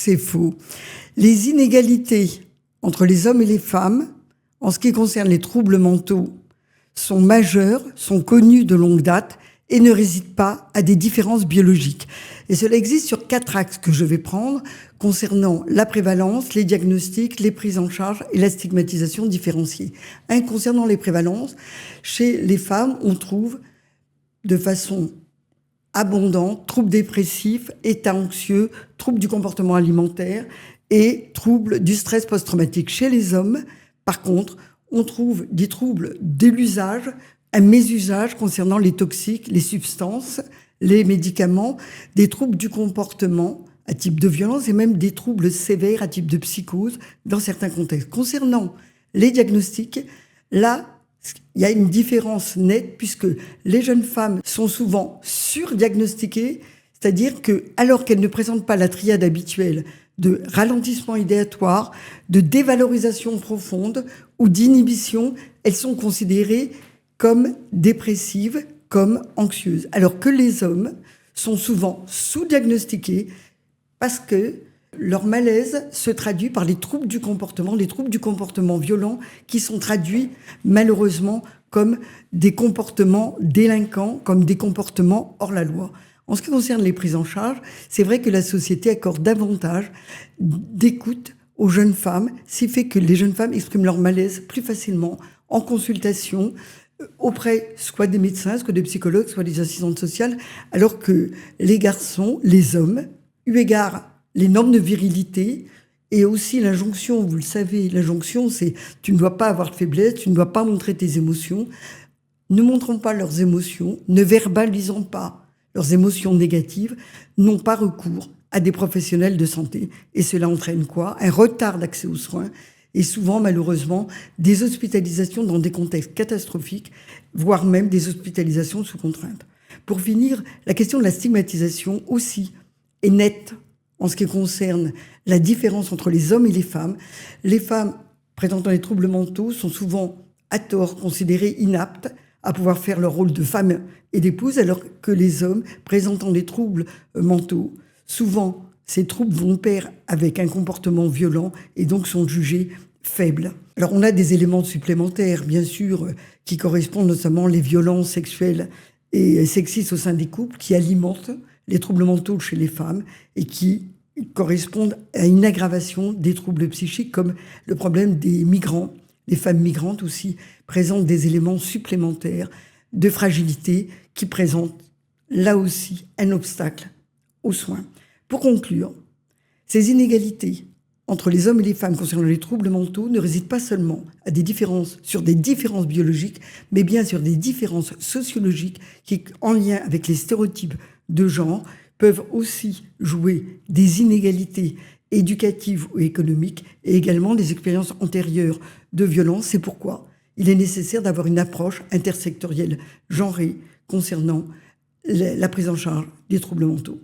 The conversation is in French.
c'est faux. Les inégalités entre les hommes et les femmes, en ce qui concerne les troubles mentaux, sont majeures, sont connues de longue date et ne résident pas à des différences biologiques. Et cela existe sur 4 axes que je vais prendre concernant la prévalence, les diagnostics, les prises en charge et la stigmatisation différenciée. Concernant les prévalences, chez les femmes, on trouve de façon abondante troubles dépressifs, états anxieux, troubles du comportement alimentaire et troubles du stress post-traumatique. Chez les hommes, par contre, on trouve des troubles de l'usage, un mésusage concernant les toxiques, les substances, les médicaments, des troubles du comportement à type de violence et même des troubles sévères à type de psychose dans certains contextes. Concernant les diagnostics, là, il y a une différence nette puisque les jeunes femmes sont souvent surdiagnostiquées, c'est-à-dire que alors qu'elles ne présentent pas la triade habituelle de ralentissement idéatoire, de dévalorisation profonde ou d'inhibition, elles sont considérées comme dépressives, comme anxieuses. Alors que les hommes sont souvent sous-diagnostiqués parce que leur malaise se traduit par les troubles du comportement violent qui sont traduits malheureusement comme des comportements délinquants, comme des comportements hors la loi. En ce qui concerne les prises en charge, c'est vrai que la société accorde davantage d'écoute aux jeunes femmes, ce qui fait que les jeunes femmes expriment leur malaise plus facilement en consultation auprès soit des médecins, soit des psychologues, soit des assistantes sociales, alors que les garçons, les hommes, eu égard les normes de virilité et aussi l'injonction, vous le savez, l'injonction c'est tu ne dois pas avoir de faiblesse, tu ne dois pas montrer tes émotions, ne montrant pas leurs émotions, ne verbalisant pas leurs émotions négatives, n'ont pas recours à des professionnels de santé. Et cela entraîne quoi ? Un retard d'accès aux soins et souvent, malheureusement, des hospitalisations dans des contextes catastrophiques, voire même des hospitalisations sous contrainte. Pour finir, la question de la stigmatisation aussi est nette en ce qui concerne la différence entre les hommes et les femmes. Les femmes présentant les troubles mentaux sont souvent, à tort, considérées inaptes à pouvoir faire leur rôle de femme et d'épouse, alors que les hommes présentant des troubles mentaux, souvent, ces troubles vont pair avec un comportement violent et donc sont jugés faibles. Alors on a des éléments supplémentaires, bien sûr, qui correspondent notamment les violences sexuelles et sexistes au sein des couples, qui alimentent les troubles mentaux chez les femmes et qui correspondent à une aggravation des troubles psychiques, comme le problème des migrants. Les femmes migrantes aussi présentent des éléments supplémentaires de fragilité qui présentent là aussi un obstacle aux soins. Pour conclure, ces inégalités entre les hommes et les femmes concernant les troubles mentaux ne résident pas seulement sur des différences biologiques, mais bien sur des différences sociologiques qui, en lien avec les stéréotypes de genre, peuvent aussi jouer des inégalités éducatives ou économiques et également des expériences antérieures de violence. C'est pourquoi il est nécessaire d'avoir une approche intersectorielle genrée concernant la prise en charge des troubles mentaux.